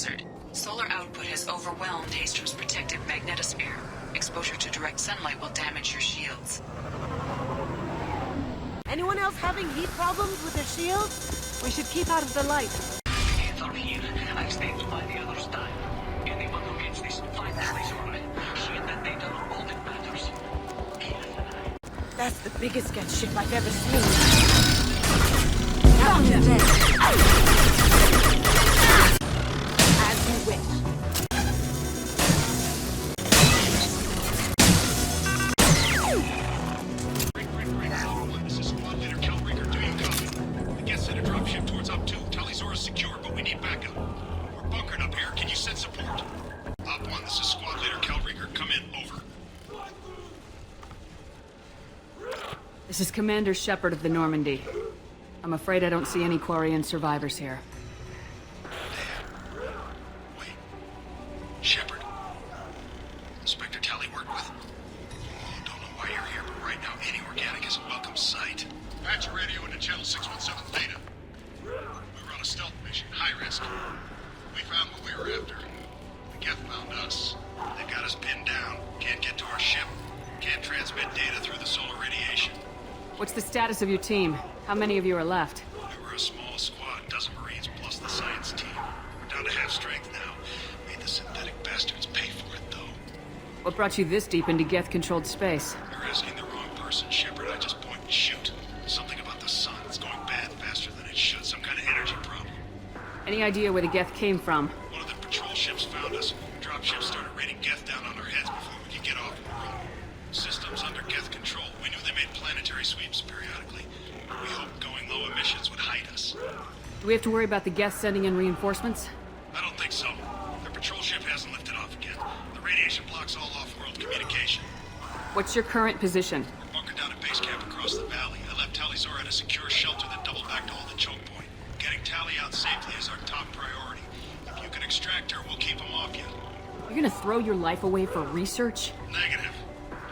hazard. Solar output has overwhelmed Haestrom's protective magnetosphere. Exposure to direct sunlight will damage your shields. Anyone else having heat problems with their shields? We should keep out of the light. Hands are here. I expect to find the others die. Anyone who gets this, find Tali'Zorah. She and that data are all that matters. That's the biggest geth ship I've ever seen. That one's dead. As you wish. This is Squad Leader Tali'Zorah. Do you copy? The geth sent a dropship towards Up 2. Tali'Zorah's secure, but we need backup. We're bunkered up here. Can you send support? Op 1, this is Squad Leader Tali'Zorah. Come in. Over. This is Commander Shepard of the Normandy. I'm afraid I don't see any quarian survivors here. Damn. Wait. Shepard. Inspector Tali worked with? Don't know why you're here, but right now any organic is a welcome sight. Patch your radio into channel 617 Theta. We were on a stealth mission, high risk. We found what we were after. The geth found us. They got us pinned down. Can't get to our ship. Can't transmit data through the solar radiation. What's the status of your team? How many of you are left? We were a small squad, dozen Marines plus the science team. We're down to half strength now. Made the synthetic bastards pay for it, though. What brought you this deep into geth-controlled space? You're asking the wrong person, Shepard. I just point and shoot. Something about the sun. It's going bad faster than it should. Some kind of energy problem. Any idea where the geth came from? One of the patrol ships found us. Dropships started raining geth down on our heads before we could get off world. Systems under geth control. We knew they made planetary sweeps periodically. We hoped going low emissions would hide us. Do we have to worry about the geth sending in reinforcements? I don't think so. Their patrol ship hasn't lifted off again. The radiation blocks all off-world communication. What's your current position? We're bunkered down at base camp across the valley. I left Tali'Zorah at a secure shelter that doubled back to hold the choke point. Getting Tali out safely is our top priority. If you can extract her, we'll keep him off you. You're gonna throw your life away for research? Negative.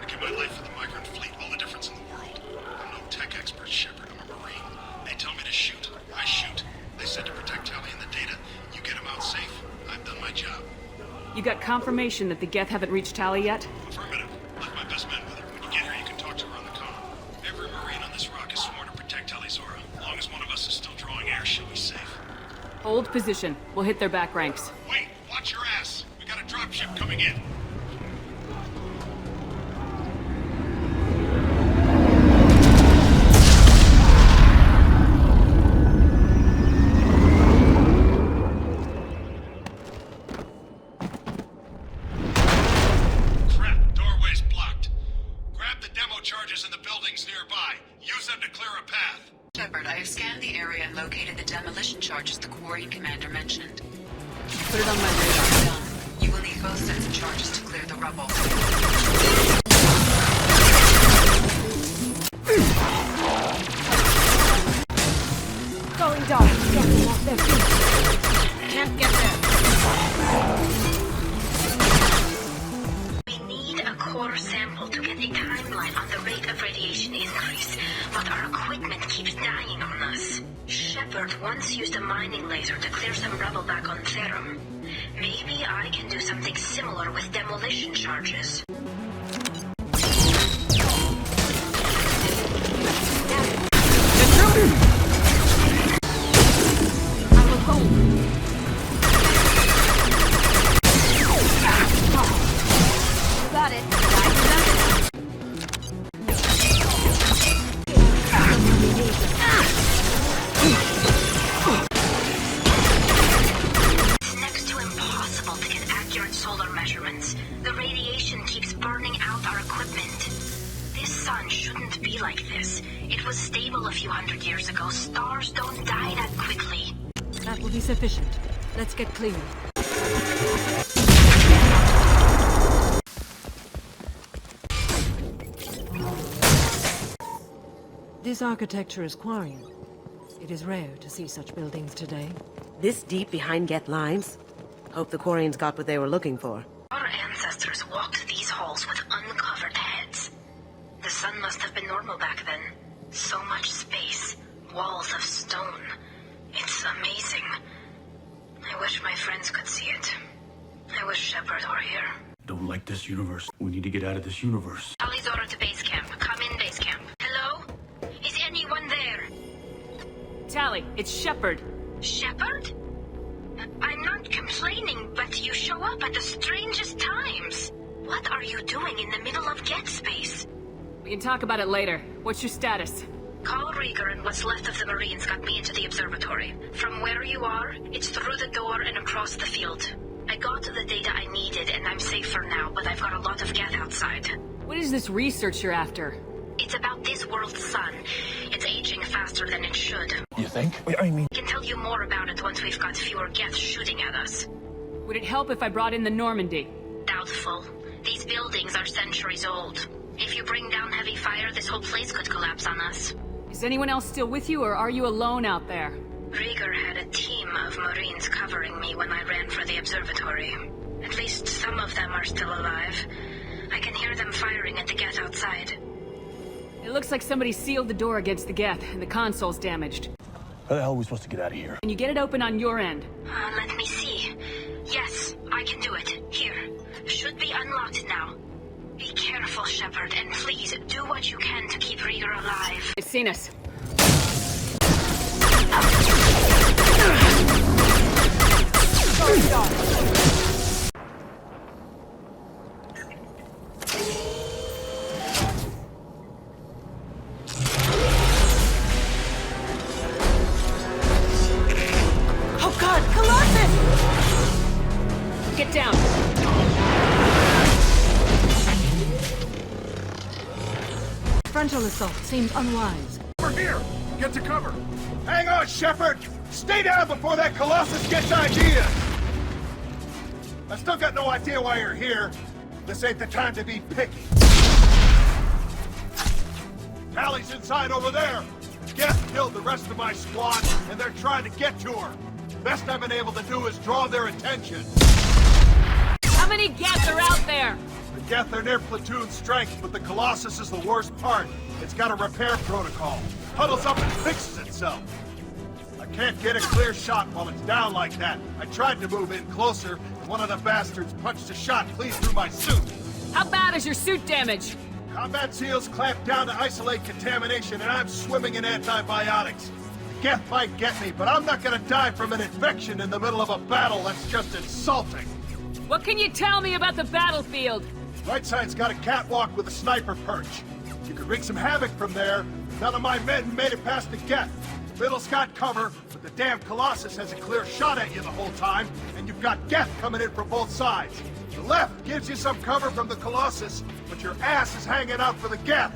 I give my life for the Migrant Fleet, all the difference in the world. I'm no tech expert, Shepard. I'm a Marine. They tell me to shoot. I shoot. They said to protect Tali and the data. You get him out safe. I've done my job. You got confirmation that the geth haven't reached Tali yet? Affirmative. Left my best men with her. When you get here, you can talk to her on the comm. Every Marine on this rock is sworn to protect Tali'Zorah. As long as one of us is still drawing air, she'll be safe. Hold position. We'll hit their back ranks. Wait! Watch your ass! We got a dropship coming in. Shepard, I have scanned the area and located the demolition charges the quarian commander mentioned. Put it on my radar. Done. You will need both sets of charges to clear the rubble. Going dark. Get them off their feet. Can't get there. We need a core sample to get a timeline on the rate of radiation increase, but our equipment keeps dying on us. Shepard once used a mining laser to clear some rubble back on Haestrom. Maybe I can do something similar with demolition charges. I will hold. Got it. It's next to impossible to get accurate solar measurements. The radiation keeps burning out our equipment. This sun shouldn't be like this. It was stable a few hundred years ago. Stars don't die that quickly. That will be sufficient. Let's get clean. This architecture is quarian. It is rare to see such buildings today. This deep behind geth lines? Hope the quarians got what they were looking for. Our ancestors walked these halls with uncovered heads. The sun must have been normal back then. So much space. Walls of stone. It's amazing. I wish my friends could see it. I wish Shepard were here. Don't like this universe. We need to get out of this universe. Tali'Zorah to base camp. Come in, base camp. Hello? Is anyone there? Tali, it's Shepard. Shepard? I'm not complaining, but you show up at the strangest times. What are you doing in the middle of Geth space? We can talk about it later. What's your status? Call Rayya and what's left of the Marines got me into the observatory. From where you are, it's through the door and across the field. I got the data I needed and I'm safe for now, but I've got a lot of Geth outside. What is this research you're after? It's about this world's sun. It's aging faster than it should. You think? I mean... I can tell you more about it once we've got fewer Geth shooting at us. Would it help if I brought in the Normandy? Doubtful. These buildings are centuries old. If you bring down heavy fire, this whole place could collapse on us. Is anyone else still with you, or are you alone out there? Rayya had a team of Marines covering me when I ran for the observatory. At least some of them are still alive. I can hear them firing at the Geth outside. It looks like somebody sealed the door against the Geth, and the console's damaged. How the hell are we supposed to get out of here? Can you get it open on your end? Let me see. Yes, I can do it. Here. Should be unlocked now. Be careful, Shepard, and please do what you can to keep Rayya alive. It's seen us. Oh god, Colossus! Get down! Frontal assault seems unwise. We're here! Get to cover! Hang on, Shepard! Stay down before that Colossus gets ideas! I still got no idea why you're here. This ain't the time to be picky. Tali's inside over there! Geth killed the rest of my squad, and they're trying to get to her. Best I've been able to do is draw their attention. How many Geth are out there? The Geth are near platoon strength, but the Colossus is the worst part. It's got a repair protocol. Huddles up and fixes itself. I can't get a clear shot while it's down like that. I tried to move in closer, and one of the bastards punched a shot clean through my suit. How bad is your suit damage? Combat SEALs clamped down to isolate contamination, and I'm swimming in antibiotics. The Geth might get me, but I'm not gonna die from an infection in the middle of a battle. That's just insulting. What can you tell me about the battlefield? Right side's got a catwalk with a sniper perch. You could wreak some havoc from there. None of my men made it past the Geth. Middle's got cover, but the damn Colossus has a clear shot at you the whole time, and you've got Geth coming in from both sides. The left gives you some cover from the Colossus, but your ass is hanging out for the Geth.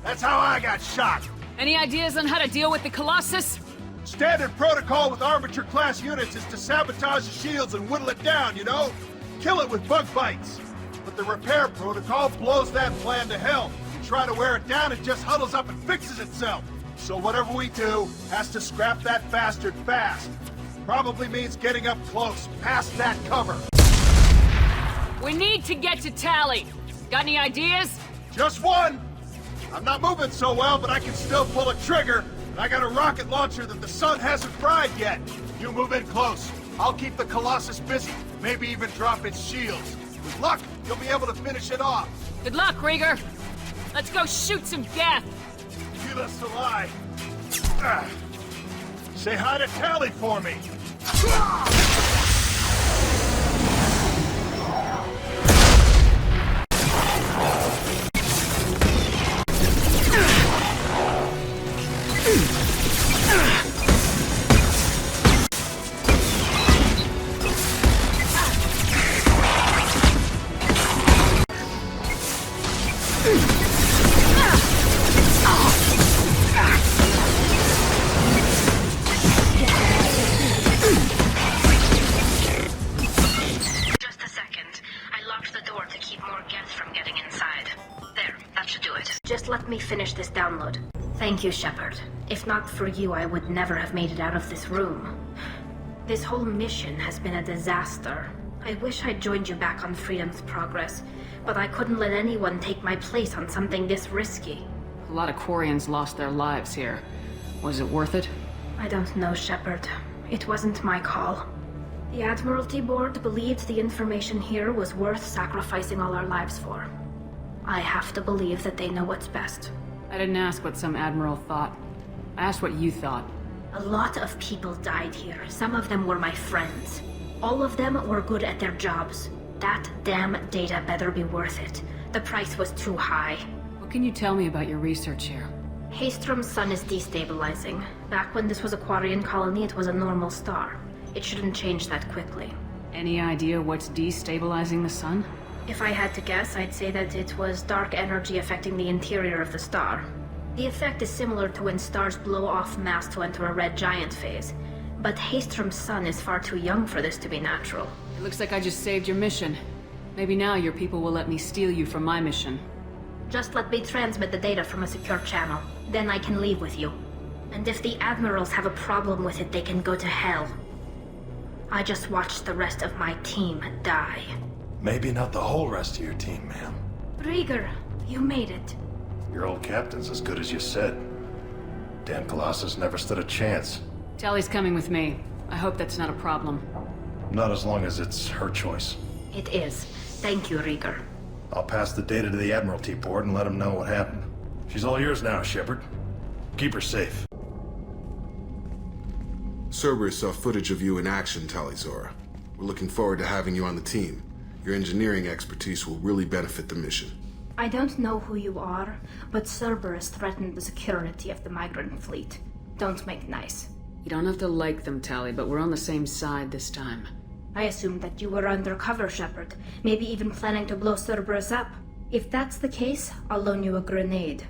That's how I got shot. Any ideas on how to deal with the Colossus? Standard protocol with armature-class units is to sabotage the shields and whittle it down, you know? Kill it with bug bites. But the repair protocol blows that plan to hell. You try to wear it down, it just huddles up and fixes itself. So whatever we do has to scrap that bastard fast. Probably means getting up close, past that cover. We need to get to Tali. Got any ideas? Just one! I'm not moving so well, but I can still pull a trigger. And I got a rocket launcher that the sun hasn't fried yet. You move in close. I'll keep the Colossus busy. Maybe even drop its shields. With luck, you'll be able to finish it off. Good luck, Rayya. Let's go shoot some Geth. Needless to lie. Say hi to Tali for me. Let me finish this download. Thank you, Shepard. If not for you, I would never have made it out of this room. This whole mission has been a disaster. I wish I'd joined you back on Freedom's Progress, but I couldn't let anyone take my place on something this risky. A lot of quarians lost their lives here. Was it worth it? I don't know, Shepard. It wasn't my call. The Admiralty Board believed the information here was worth sacrificing all our lives for. I have to believe that they know what's best. I didn't ask what some admiral thought. I asked what you thought. A lot of people died here. Some of them were my friends. All of them were good at their jobs. That damn data better be worth it. The price was too high. What can you tell me about your research here? Haestrom's sun is destabilizing. Back when this was a quarian colony, it was a normal star. It shouldn't change that quickly. Any idea what's destabilizing the sun? If I had to guess, I'd say that it was dark energy affecting the interior of the star. The effect is similar to when stars blow off mass to enter a red giant phase. But Haestrom's sun is far too young for this to be natural. It looks like I just saved your mission. Maybe now your people will let me steal you from my mission. Just let me transmit the data from a secure channel. Then I can leave with you. And if the admirals have a problem with it, they can go to hell. I just watched the rest of my team die. Maybe not the whole rest of your team, ma'am. Rieger, you made it. Your old captain's as good as you said. Damn Colossus never stood a chance. Tali's coming with me. I hope that's not a problem. Not as long as it's her choice. It is. Thank you, Rieger. I'll pass the data to the Admiralty Board and let them know what happened. She's all yours now, Shepard. Keep her safe. Cerberus saw footage of you in action, Tali'Zorah. We're looking forward to having you on the team. Your engineering expertise will really benefit the mission. I don't know who you are, but Cerberus threatened the security of the Migrant Fleet. Don't make nice. You don't have to like them, Tali, but we're on the same side this time. I assumed that you were undercover, Shepard. Maybe even planning to blow Cerberus up. If that's the case, I'll loan you a grenade.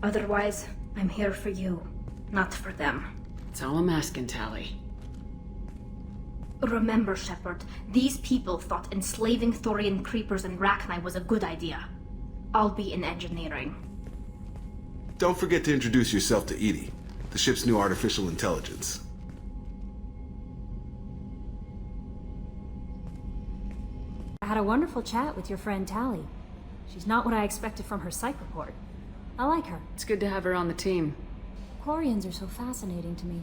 Otherwise, I'm here for you, not for them. That's all I'm asking, Tali. Remember, Shepard, these people thought enslaving Thorian creepers and Rachni was a good idea. I'll be in engineering. Don't forget to introduce yourself to Edie, the ship's new artificial intelligence. I had a wonderful chat with your friend Tali. She's not what I expected from her psych report. I like her. It's good to have her on the team. Quarians are so fascinating to me,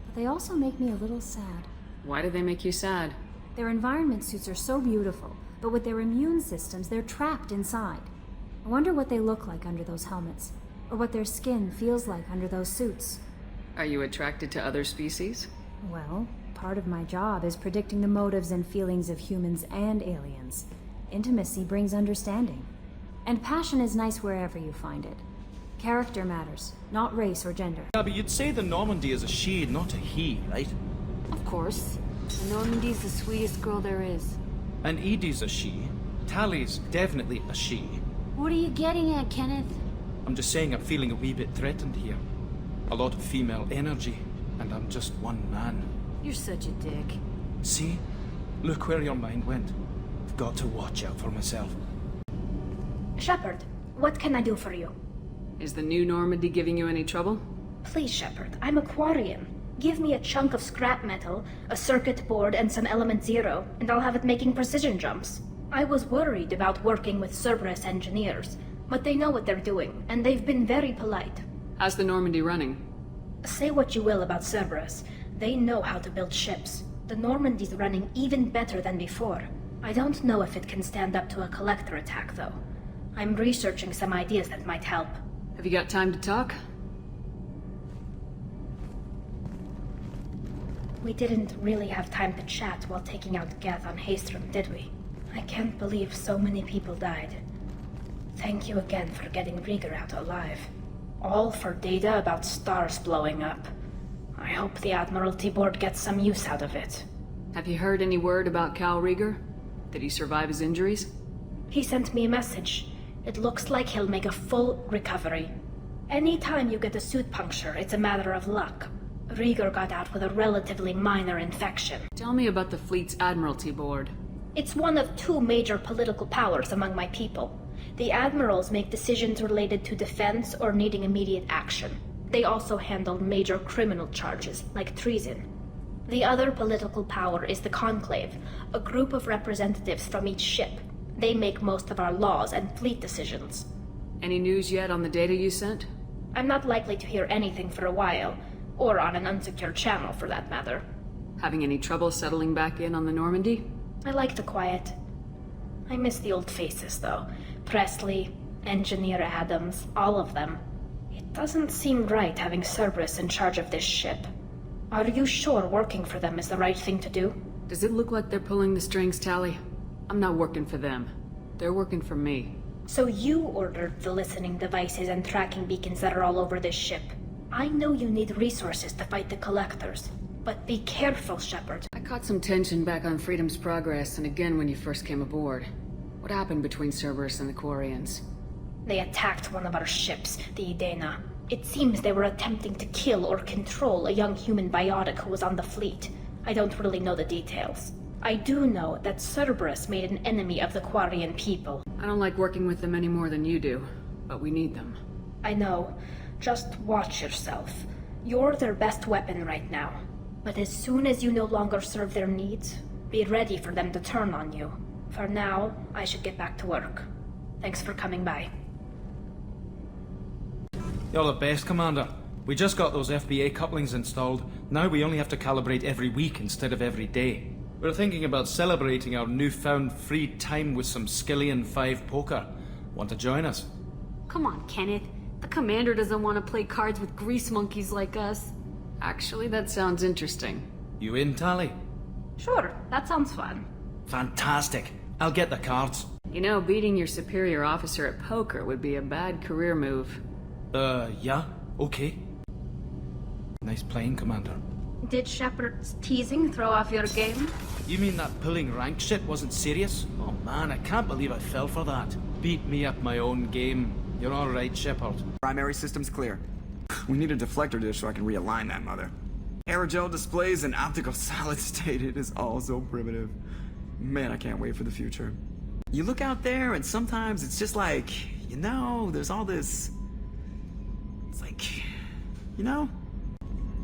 but they also make me a little sad. Why do they make you sad? Their environment suits are so beautiful, but with their immune systems, they're trapped inside. I wonder what they look like under those helmets, or what their skin feels like under those suits. Are you attracted to other species? Well, part of my job is predicting the motives and feelings of humans and aliens. Intimacy brings understanding. And passion is nice wherever you find it. Character matters, not race or gender. Yeah, but you'd say the Normandy is a she, not a he, right? Of course. The Normandy's the sweetest girl there is. And Edie's a she. Tali's definitely a she. What are you getting at, Kenneth? I'm just saying I'm feeling a wee bit threatened here. A lot of female energy, and I'm just one man. You're such a dick. See? Look where your mind went. I've got to watch out for myself. Shepard, what can I do for you? Is the new Normandy giving you any trouble? Please, Shepard, I'm a quarian. Give me a chunk of scrap metal, a circuit board, and some element zero, and I'll have it making precision jumps. I was worried about working with Cerberus engineers, but they know what they're doing, and they've been very polite. How's the Normandy running? Say what you will about Cerberus, they know how to build ships. The Normandy's running even better than before. I don't know if it can stand up to a collector attack, though. I'm researching some ideas that might help. Have you got time to talk? We didn't really have time to chat while taking out Geth on Haestrom, did we? I can't believe so many people died. Thank you again for getting Rieger out alive. All for data about stars blowing up. I hope the Admiralty Board gets some use out of it. Have you heard any word about Cal Rieger? Did he survive his injuries? He sent me a message. It looks like he'll make a full recovery. Anytime you get a suit puncture, it's a matter of luck. Rieger got out with a relatively minor infection. Tell me about the fleet's Admiralty Board. It's one of two major political powers among my people. The admirals make decisions related to defense or needing immediate action. They also handle major criminal charges, like treason. The other political power is the Conclave, a group of representatives from each ship. They make most of our laws and fleet decisions. Any news yet on the data you sent? I'm not likely to hear anything for a while, or on an unsecured channel for that matter. Having any trouble settling back in on the Normandy? I like the quiet. I miss the old faces, though. Presley, Engineer Adams, all of them. It doesn't seem right having Cerberus in charge of this ship. Are you sure working for them is the right thing to do? Does it look like they're pulling the strings, Tali? I'm not working for them. They're working for me. So you ordered the listening devices and tracking beacons that are all over this ship. I know you need resources to fight the Collectors, but be careful, Shepard. I caught some tension back on Freedom's Progress and again when you first came aboard. What happened between Cerberus and the Quarians? They attacked one of our ships, the Edena. It seems they were attempting to kill or control a young human biotic who was on the fleet. I don't really know the details. I do know that Cerberus made an enemy of the Quarian people. I don't like working with them any more than you do, but we need them. I know. Just watch yourself. You're their best weapon right now. But as soon as you no longer serve their needs, be ready for them to turn on you. For now, I should get back to work. Thanks for coming by. You're the best, Commander. We just got those FBA couplings installed. Now we only have to calibrate every week instead of every day. We're thinking about celebrating our newfound free time with some Skillian 5 poker. Want to join us? Come on, Kenneth. The commander doesn't want to play cards with grease monkeys like us. Actually, that sounds interesting. You in, Tali? Sure, that sounds fun. Fantastic. I'll get the cards. You know, beating your superior officer at poker would be a bad career move. Yeah, okay. Nice playing, Commander. Did Shepard's teasing throw off your game? You mean that pulling rank shit wasn't serious? Oh man, I can't believe I fell for that. Beat me at my own game. You're alright, Shepard. Primary systems clear. We need a deflector dish so I can realign that mother. Aerogel displays and optical solid state. It is all so primitive. Man, I can't wait for the future. You look out there and sometimes it's just like, you know, there's all this... It's like, you know?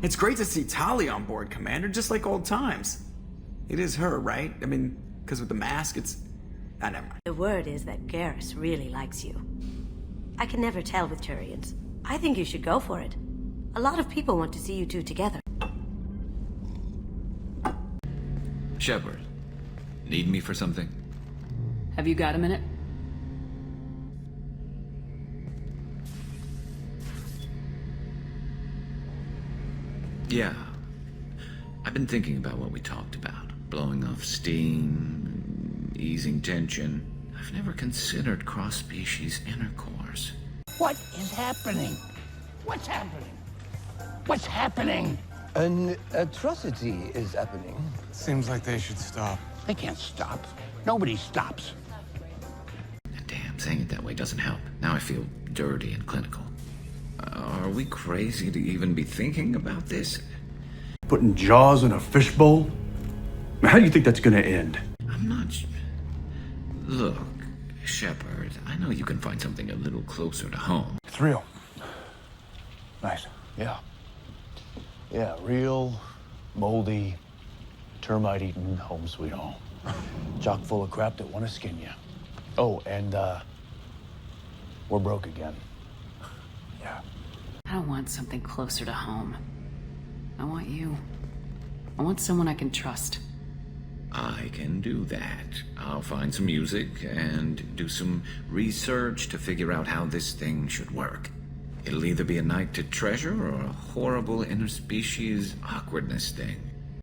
It's great to see Tali on board, Commander, just like old times. It is her, right? I mean, because with the mask, it's... Ah, never mind. The word is that Garrus really likes you. I can never tell with Turians. I think you should go for it. A lot of people want to see you two together. Shepard, need me for something? Have you got a minute? Yeah. I've been thinking about what we talked about. Blowing off steam, easing tension. I've never considered cross-species intercourse. What is happening? What's happening? What's happening? An atrocity is happening. Seems like they should stop. They can't stop. Nobody stops. Damn, saying it that way doesn't help. Now I feel dirty and clinical. Are we crazy to even be thinking about this? Putting jaws in a fishbowl? How do you think that's gonna end? I'm not... Look, Shepard, I know you can find something a little closer to home. It's real. Nice. Yeah. Yeah, real, moldy, termite-eaten home sweet home. Chock full of crap that want to skin you. Oh, and, we're broke again. Yeah. I don't want something closer to home. I want you. I want someone I can trust. I can do that. I'll find some music and do some research to figure out how this thing should work. It'll either be a night to treasure or a horrible interspecies awkwardness thing.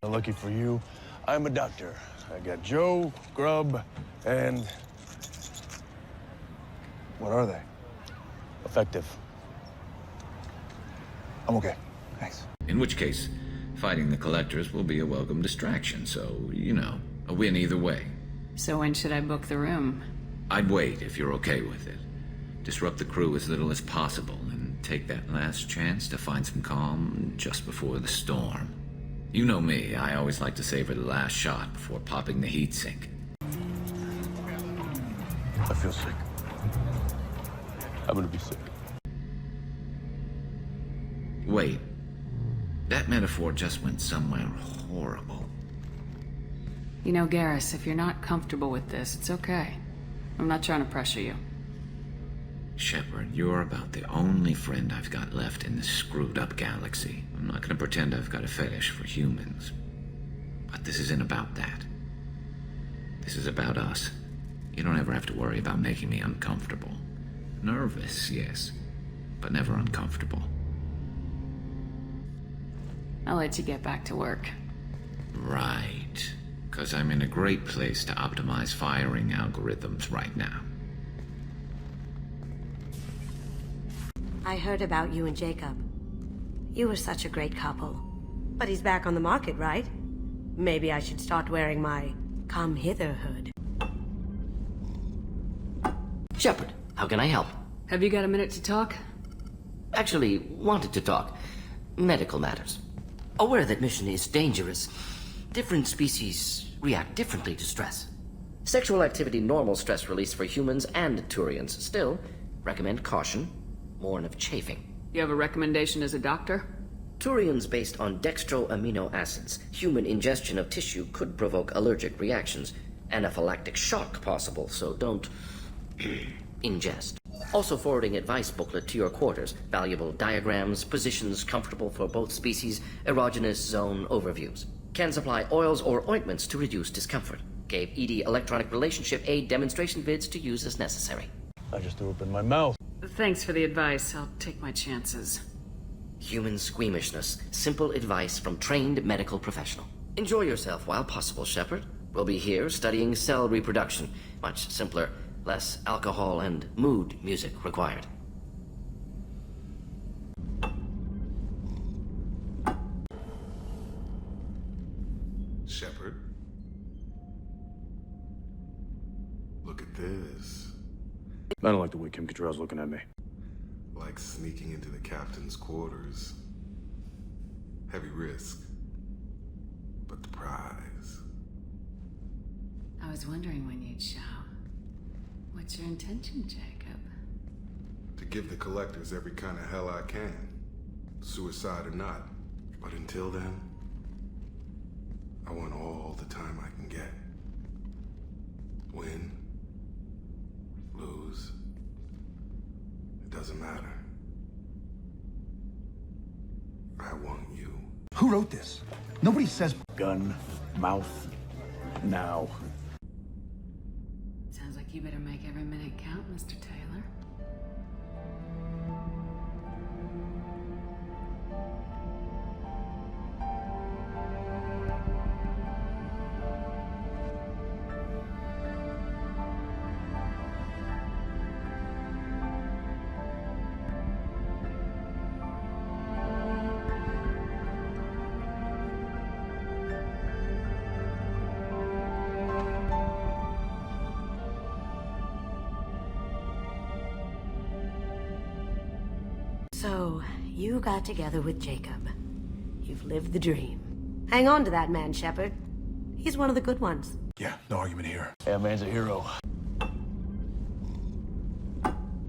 Lucky for you, I'm a doctor. I got Joe, Grub, and... What are they? Effective. I'm okay. Thanks. In which case, fighting the Collectors will be a welcome distraction, so, you know, a win either way. So when should I book the room? I'd wait if you're okay with it. Disrupt the crew as little as possible and take that last chance to find some calm just before the storm. You know me, I always like to savor the last shot before popping the heat sink. I feel sick. I'm gonna be sick. Wait. That metaphor just went somewhere horrible. You know, Garrus, if you're not comfortable with this, it's okay. I'm not trying to pressure you. Shepard, you're about the only friend I've got left in this screwed up galaxy. I'm not gonna pretend I've got a fetish for humans. But this isn't about that. This is about us. You don't ever have to worry about making me uncomfortable. Nervous, yes, but never uncomfortable. I'll let you get back to work. Right. Because I'm in a great place to optimize firing algorithms right now. I heard about you and Jacob. You were such a great couple. But he's back on the market, right? Maybe I should start wearing my come hither hood. Shepard, how can I help? Have you got a minute to talk? Actually, wanted to talk. Medical matters. Aware that mission is dangerous. Different species react differently to stress. Sexual activity normal stress release for humans and Turians. Still, recommend caution. Warn of chafing. You have a recommendation as a doctor? Turians based on dextro amino acids. Human ingestion of tissue could provoke allergic reactions. Anaphylactic shock possible, so don't ingest. Also forwarding advice booklet to your quarters. Valuable diagrams, positions comfortable for both species, erogenous zone overviews. Can supply oils or ointments to reduce discomfort. Gave ED electronic relationship aid demonstration vids to use as necessary. I just threw up in my mouth. Thanks for the advice. I'll take my chances. Human squeamishness. Simple advice from trained medical professional. Enjoy yourself while possible, Shepard. We'll be here studying cell reproduction. Much simpler, less alcohol and mood music required. Shepard? Look at this. I don't like the way Kim Cattrall's looking at me. Like sneaking into the captain's quarters. Heavy risk. But the prize. I was wondering when you'd show. What's your intention, Jacob? To give the collectors every kind of hell I can. Suicide or not. But until then, I want all the time I can get. Win. Lose. It doesn't matter. I want you. Who wrote this? Nobody says gun, mouth, now. Sounds like you better make every minute count, Mr. Taylor. So, you got together with Jacob. You've lived the dream. Hang on to that man, Shepard. He's one of the good ones. Yeah, no argument here. Yeah, man's a hero.